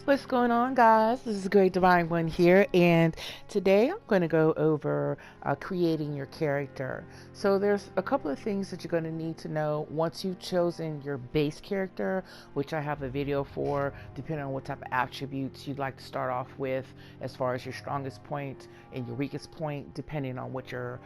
What's going on, guys? This is Great Divine One here, and today I'm going to go over creating your character. So there's a couple of things that you're going to need to know once you've chosen your base character, which I have a video for, depending on what type of attributes you'd like to start off with, as far as your strongest point and your weakest point, depending on what your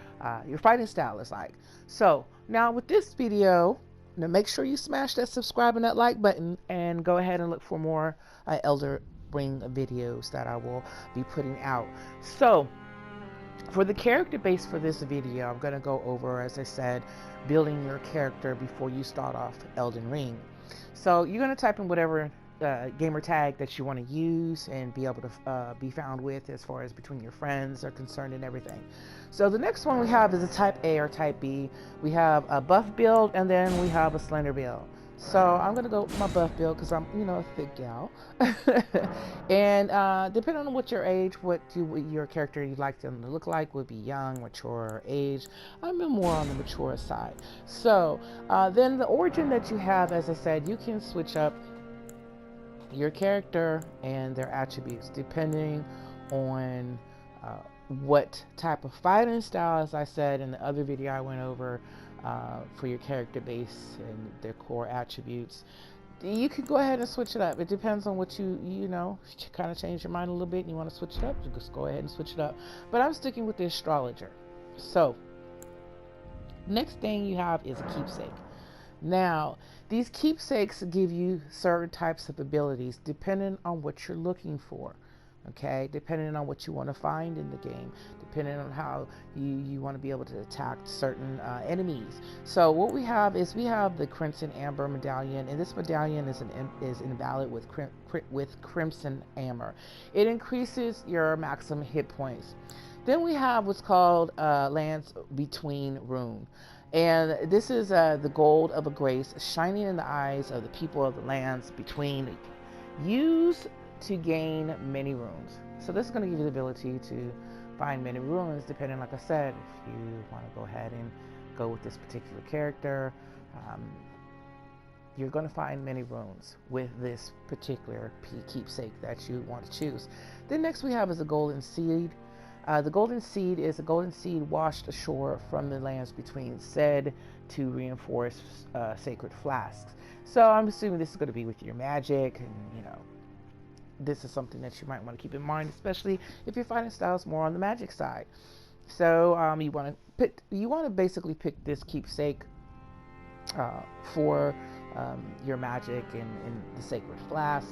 fighting style is like. So now with this video, now make sure you smash that subscribe and that like button, and go ahead and look for more Elden Ring videos that I will be putting out. So for the character base for this video, I'm going to go over, as I said, building your character before you start off Elden Ring. So you're going to type in whatever gamer tag that you want to use and be able to be found with, as far as between your friends are concerned and everything. So the next one we have is a type A or type B. We have a buff build, and then we have a slender build. So I'm going to go with my buff build because I'm, a thick gal. And depending on what your age, what your character you'd like them to look like, would be young, mature, or age. I'm more on the mature side. So then the origin that you have, as I said, you can switch up your character and their attributes depending on what type of fighting style, as I said in the other video I went over, for your character base and their core attributes. You could go ahead and switch it up. It depends on what you kind of change your mind a little bit and you want to switch it up, you just go ahead and switch it up. But I'm sticking with the astrologer. So next thing you have is a keepsake. Now, these keepsakes give you certain types of abilities depending on what you're looking for. Okay, depending on what you want to find in the game, depending on how you want to be able to attack certain enemies. So what we have is we have the Crimson Amber medallion, and this medallion is invalid with Crimson Amber. It increases your maximum hit points. Then we have what's called Lance Between Rune. And this is the gold of a grace shining in the eyes of the people of the lands between. Use to gain many runes. So this is going to give you the ability to find many runes, depending, like I said, if you want to go ahead and go with this particular character. You're going to find many runes with this particular keepsake that you want to choose. Then next we have is a golden seed. The golden seed is a golden seed washed ashore from the lands between, said to reinforce sacred flasks. So I'm assuming this is going to be with your magic, and this is something that you might want to keep in mind, especially if your fighting style is more on the magic side. So you want to basically pick this keepsake for your magic and the sacred flask.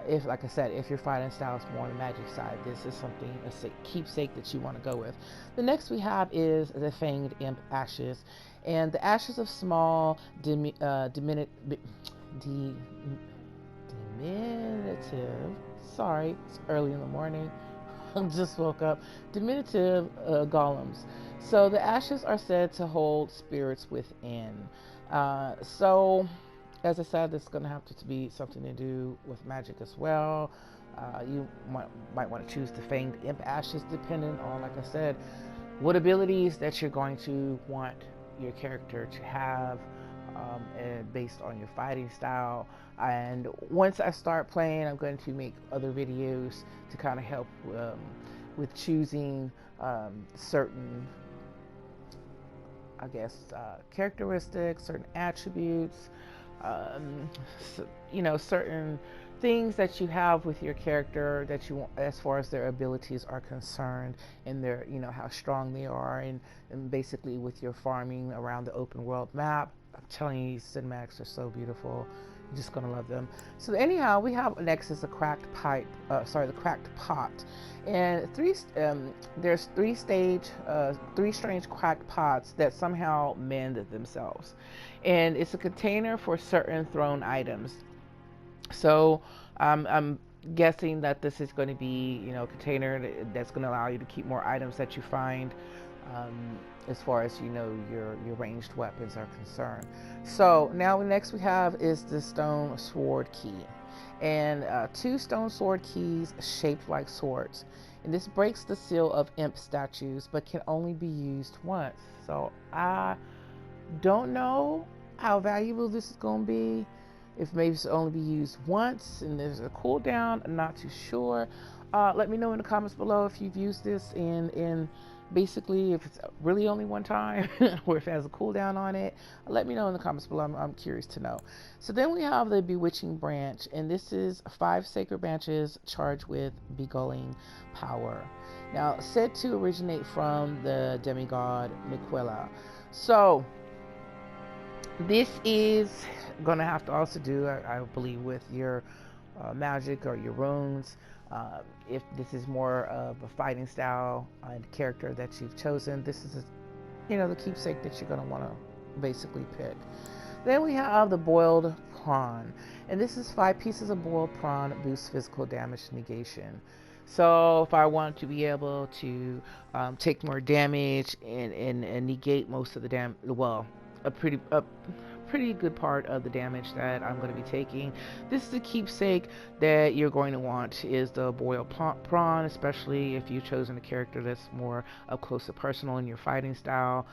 If, like I said, if your fighting style is more on the magic side, this is a keepsake that you want to go with. The next we have is the Fang Imp Ashes, and the ashes of small diminutive. Sorry, it's early in the morning. I just woke up. Diminutive golems. So the ashes are said to hold spirits within. So, as I said, this is going to have to be something to do with magic as well. You might want to choose the Fanged Imp Ashes, depending on, like I said, what abilities that you're going to want your character to have, and based on your fighting style. And once I start playing, I'm going to make other videos to kind of help with choosing certain, I guess, characteristics, certain attributes, certain things that you have with your character that you want, as far as their abilities are concerned, and their, how strong they are, and basically with your farming around the open world map. I'm telling you, these cinematics are so beautiful. You're just gonna love them. So anyhow, we have next is the cracked the cracked pot, and there's three strange cracked pots that somehow mend themselves, and it's a container for certain thrown items. So I'm guessing that this is going to be, a container that's going to allow you to keep more items that you find, as far as your ranged weapons are concerned. So now next we have is the stone sword key, and 2 stone sword keys shaped like swords, and this breaks the seal of imp statues but can only be used once. So I don't know how valuable this is going to be. If maybe it's only be used once and there's a cooldown, I'm not too sure. Let me know in the comments below if you've used this in basically if it's really only one time or if it has a cooldown on it. Let me know in the comments below. I'm curious to know. So then we have the Bewitching Branch, and this is 5 sacred branches charged with beguiling power. Now, said to originate from the demigod Miquella. So this is gonna have to also do, I believe, with your magic or your runes. If this is more of a fighting style and character that you've chosen, this is, the keepsake that you're going to want to basically pick. Then we have the boiled prawn, and this is 5 pieces of boiled prawn boosts physical damage negation. So if I want to be able to take more damage and negate most of the damage, well, a pretty good part of the damage that I'm going to be taking. This is the keepsake that you're going to want, is the boiled prawn, especially if you've chosen a character that's more up close and personal in your fighting style,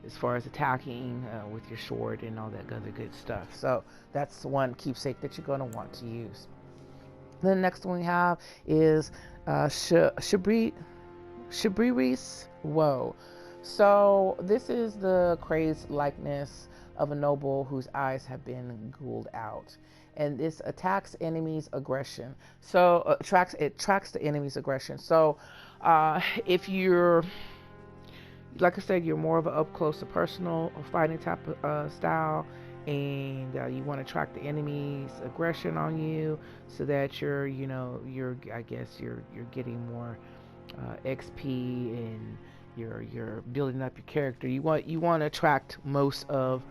as far as attacking with your sword and all that other good stuff. So that's the one keepsake that you're going to want to use. The next one we have is Shabri's Woe. So this is the crazed likeness of a noble whose eyes have been ghouled out, and this attacks enemies' aggression. So it tracks the enemy's aggression. So if you're, like I said, you're more of an up close and personal fighting type of style, and you want to track the enemy's aggression on you, so that you're getting more XP, and you're building up your character. You want to attract most of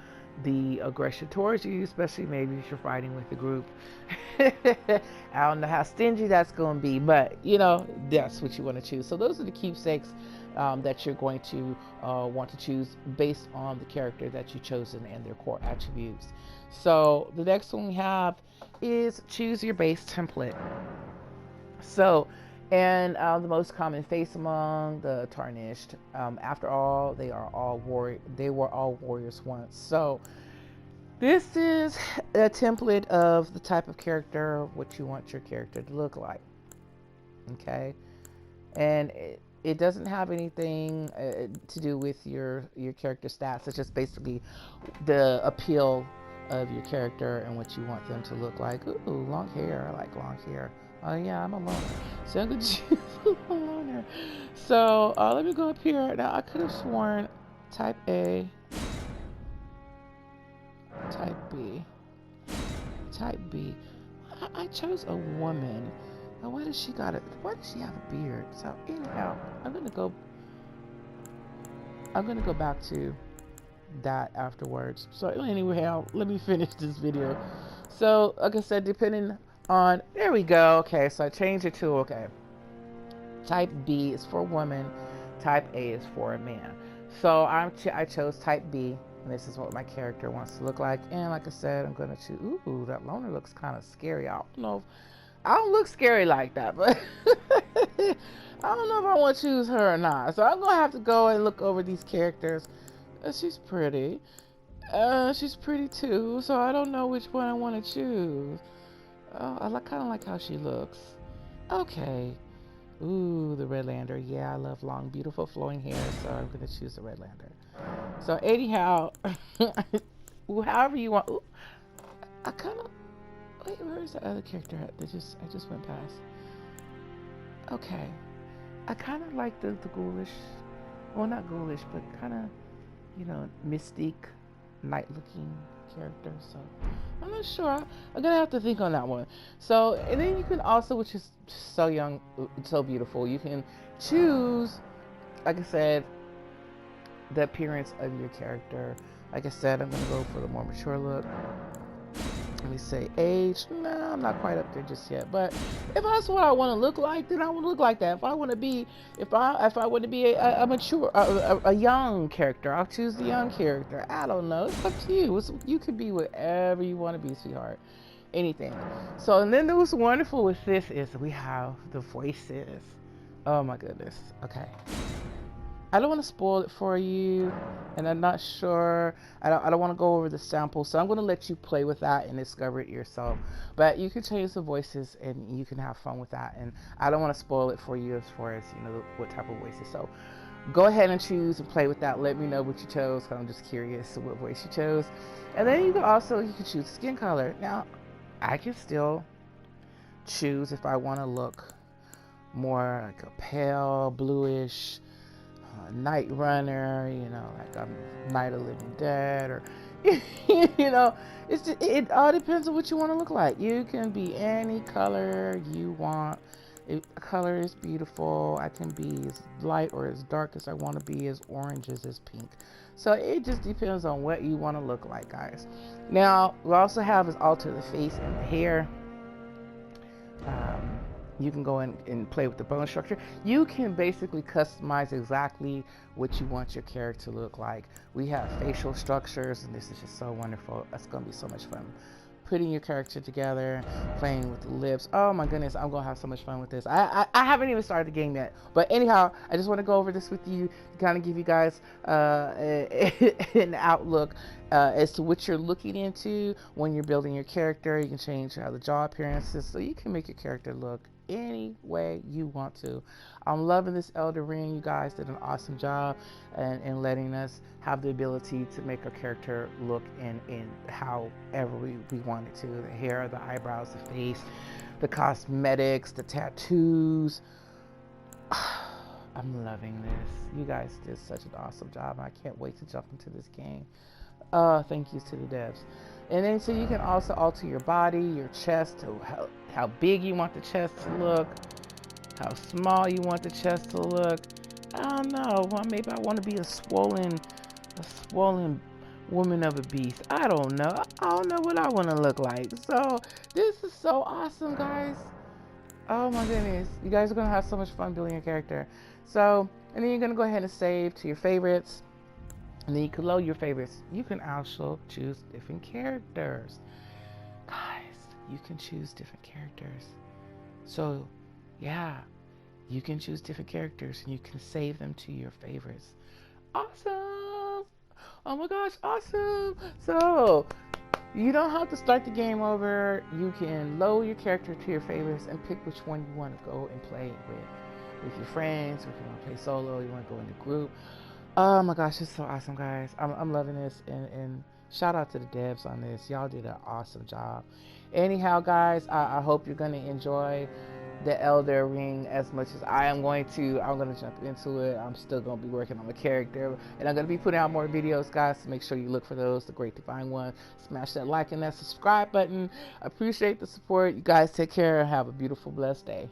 the aggression towards you, especially maybe if you're fighting with a group. I don't know how stingy that's going to be, but that's what you want to choose. So those are the keepsakes that you're going to want to choose based on the character that you've chosen and their core attributes. So the next one we have is choose your base template. So, and the most common face among the tarnished. After all, they were all warriors once. So this is a template of the type of character, what you want your character to look like. Okay, and it doesn't have anything to do with your character stats. It's just basically the appeal of your character and what you want them to look like. Ooh, long hair. I like long hair. Oh yeah, I'm a loner, so I'm gonna choose a loner. So let me go up here. Now I could have sworn type A, type B, type B. I chose a woman. Now why does she have a beard? So anyhow, I'm gonna go back to that afterwards. So anyhow, let me finish this video. So like I said, depending on, there we go. Okay, so I changed it to, okay, type B is for a woman, type A is for a man. So I chose type B, and this is what my character wants to look like. And like I said, I'm gonna choose, ooh, that loner looks kind of scary. I don't look scary like that, but I don't know if I want to choose her or not. So I'm gonna have to go and look over these characters. She's pretty. She's pretty too, so I don't know which one I want to choose. Oh, I kind of like how she looks. Okay. Ooh, the Redlander. Yeah, I love long, beautiful, flowing hair, so I'm going to choose the Redlander. So anyhow, however you want. Ooh, I kind of... Wait, where is the other character at that I just went past? Okay. I kind of like the ghoulish... Well, not ghoulish, but kind of, mystique, night-looking character. So I'm not sure. I'm gonna have to think on that one. So, and then you can also, which is so young, so beautiful, you can choose, like I said, the appearance of your character. Like I said, I'm gonna go for the more mature look. Let me say age. No, I'm not quite up there just yet. But if that's what I want to look like, then I want to look like that. If I want to be, if I want to be a mature, a young character, I'll choose the young character. I don't know. It's up to you. You could be whatever you want to be, sweetheart. Anything. So, and then what's wonderful with this is we have the voices. Oh my goodness. Okay. I don't want to spoil it for you, and I'm not sure. I don't want to go over the sample, so I'm going to let you play with that and discover it yourself. But you can change the voices, and you can have fun with that. And I don't want to spoil it for you as far as what type of voices. So go ahead and choose and play with that. Let me know what you chose, because I'm just curious what voice you chose. And then you can choose skin color. Now, I can still choose if I want to look more like a pale bluish night runner, like Night of Living Dead, or it all depends on what you want to look like. You can be any color you want. Color is beautiful. I can be as light or as dark as I want to be, as orange as pink. So it just depends on what you want to look like, guys. Now, we also have is alter the face and the hair. You can go in and play with the bone structure. You can basically customize exactly what you want your character to look like. We have facial structures, and this is just so wonderful. That's going to be so much fun. Putting your character together, playing with the lips. Oh my goodness, I'm going to have so much fun with this. I haven't even started the game yet. But anyhow, I just want to go over this with you to kind of give you guys an outlook as to what you're looking into when you're building your character. You can change the jaw appearances, so you can make your character look any way you want to. I'm loving this Elden Ring. You guys did an awesome job in letting us have the ability to make our character look in however we want it to. The hair, the eyebrows, the face, the cosmetics, the tattoos. I'm loving this. You guys did such an awesome job. I can't wait to jump into this game. Thank you to the devs. And then so you can also alter your body, your chest, to how big you want the chest to look, how small you want the chest to look. I don't know. Well, maybe I want to be a swollen woman of a beast. I don't know. I don't know what I want to look like. So this is so awesome, guys. Oh my goodness. You guys are going to have so much fun building your character. So, and then you're going to go ahead and save to your favorites. And then you can load your favorites. You can also choose different characters. Guys, you can choose different characters. So, yeah, you can choose different characters and you can save them to your favorites. Awesome! Oh my gosh, awesome! So, you don't have to start the game over. You can load your character to your favorites and pick which one you want to go and play with your friends, or if you want to play solo, you want to go in a group. Oh my gosh, it's so awesome, guys. I'm loving this, and shout out to the devs on this. Y'all did an awesome job. Anyhow, guys, I hope you're going to enjoy the Elden Ring as much as I am going to. I'm going to jump into it. I'm still going to be working on my character, and I'm going to be putting out more videos, guys, so make sure you look for those, the great to find one. Smash that like and that subscribe button. I appreciate the support. You guys take care and have a beautiful, blessed day.